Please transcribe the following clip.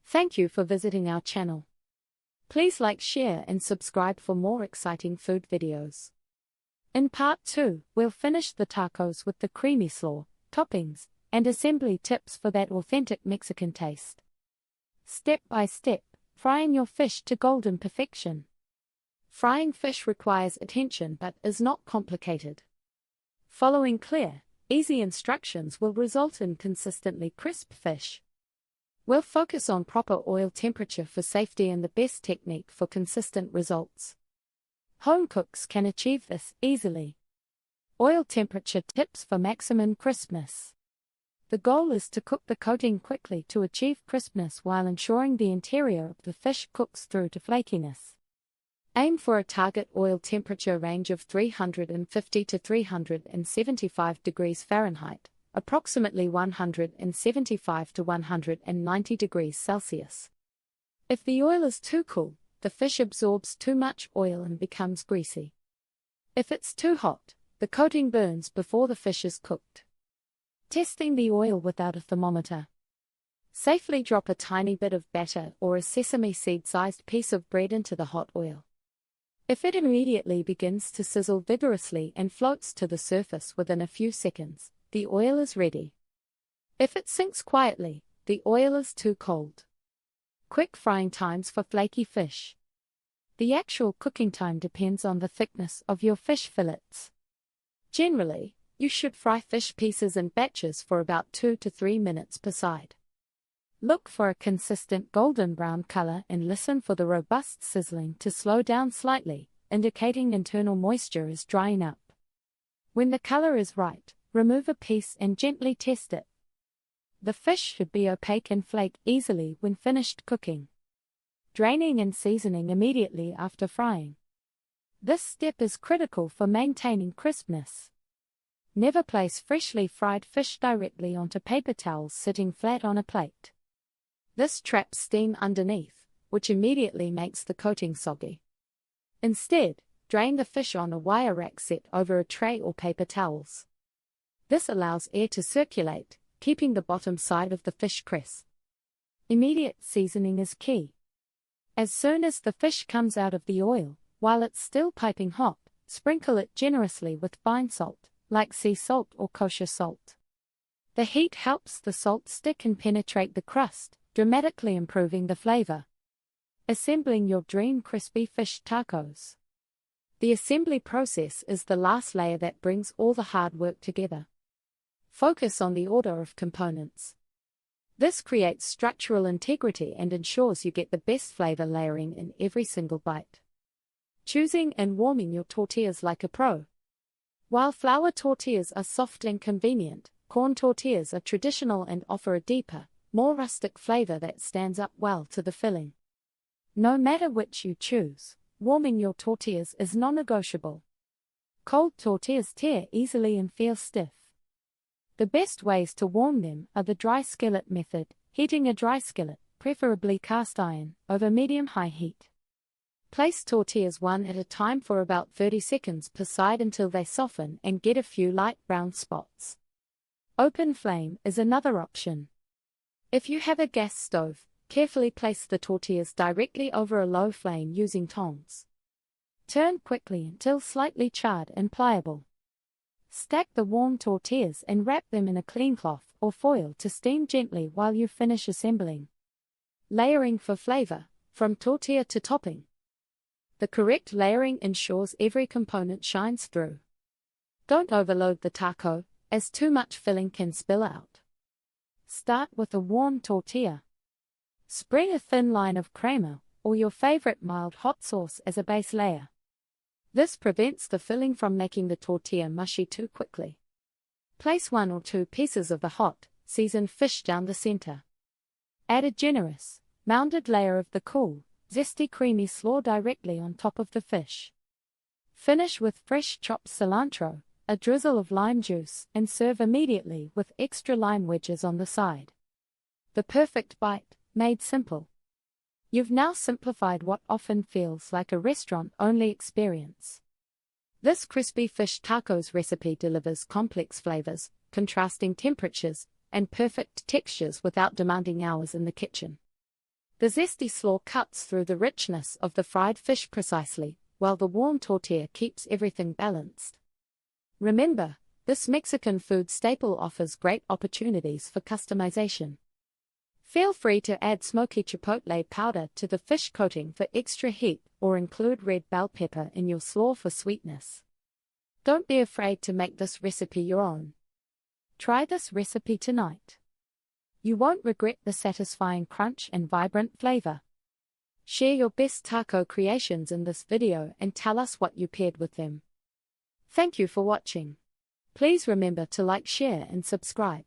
Thank you for visiting our channel. Please like, share and subscribe for more exciting food videos. In part 2, we'll finish the tacos with the creamy slaw, toppings, and assembly tips for that authentic Mexican taste. Step by step, frying your fish to golden perfection. Frying fish requires attention but is not complicated. Following clear, easy instructions will result in consistently crisp fish. We'll focus on proper oil temperature for safety and the best technique for consistent results. Home cooks can achieve this easily. Oil temperature tips for maximum crispness. The goal is to cook the coating quickly to achieve crispness while ensuring the interior of the fish cooks through to flakiness. Aim for a target oil temperature range of 350 to 375 degrees Fahrenheit, approximately 175 to 190 degrees Celsius. If the oil is too cool, the fish absorbs too much oil and becomes greasy. If it's too hot, the coating burns before the fish is cooked. Testing the oil without a thermometer. Safely drop a tiny bit of batter or a sesame seed-sized piece of bread into the hot oil. If it immediately begins to sizzle vigorously and floats to the surface within a few seconds, the oil is ready. If it sinks quietly, the oil is too cold. Quick frying times for flaky fish. The actual cooking time depends on the thickness of your fish fillets. Generally, you should fry fish pieces in batches for about 2 to 3 minutes per side. Look for a consistent golden brown color and listen for the robust sizzling to slow down slightly, indicating internal moisture is drying up. When the color is right, remove a piece and gently test it. The fish should be opaque and flake easily when finished cooking. Draining and seasoning immediately after frying. This step is critical for maintaining crispness. Never place freshly fried fish directly onto paper towels sitting flat on a plate. This traps steam underneath, which immediately makes the coating soggy. Instead, drain the fish on a wire rack set over a tray or paper towels. This allows air to circulate, keeping the bottom side of the fish crisp. Immediate seasoning is key. As soon as the fish comes out of the oil, while it's still piping hot, sprinkle it generously with fine salt, like sea salt or kosher salt. The heat helps the salt stick and penetrate the crust, dramatically improving the flavor. Assembling your dream crispy fish tacos. The assembly process is the last layer that brings all the hard work together. Focus on the order of components. This creates structural integrity and ensures you get the best flavor layering in every single bite. Choosing and warming your tortillas like a pro. While flour tortillas are soft and convenient, corn tortillas are traditional and offer a deeper, more rustic flavor that stands up well to the filling. No matter which you choose, warming your tortillas is non-negotiable. Cold tortillas tear easily and feel stiff. The best ways to warm them are the dry skillet method, heating a dry skillet, preferably cast iron, over medium-high heat. Place tortillas one at a time for about 30 seconds per side until they soften and get a few light brown spots. Open flame is another option. If you have a gas stove, carefully place the tortillas directly over a low flame using tongs. Turn quickly until slightly charred and pliable. Stack the warm tortillas and wrap them in a clean cloth or foil to steam gently while you finish assembling. Layering for flavor, from tortilla to topping. The correct layering ensures every component shines through. Don't overload the taco, as too much filling can spill out. Start with a warm tortilla. Spread a thin line of creamer, or your favorite mild hot sauce as a base layer. This prevents the filling from making the tortilla mushy too quickly. Place 1 or 2 pieces of the hot, seasoned fish down the center. Add a generous, mounded layer of the cool, zesty creamy slaw directly on top of the fish. Finish with fresh chopped cilantro, a drizzle of lime juice, and serve immediately with extra lime wedges on the side. The perfect bite, made simple. You've now simplified what often feels like a restaurant-only experience. This crispy fish tacos recipe delivers complex flavors, contrasting temperatures, and perfect textures without demanding hours in the kitchen. The zesty slaw cuts through the richness of the fried fish precisely, while the warm tortilla keeps everything balanced. Remember, this Mexican food staple offers great opportunities for customization. Feel free to add smoky chipotle powder to the fish coating for extra heat or include red bell pepper in your slaw for sweetness. Don't be afraid to make this recipe your own. Try this recipe tonight. You won't regret the satisfying crunch and vibrant flavor. Share your best taco creations in this video and tell us what you paired with them. Thank you for watching. Please remember to like, share and subscribe.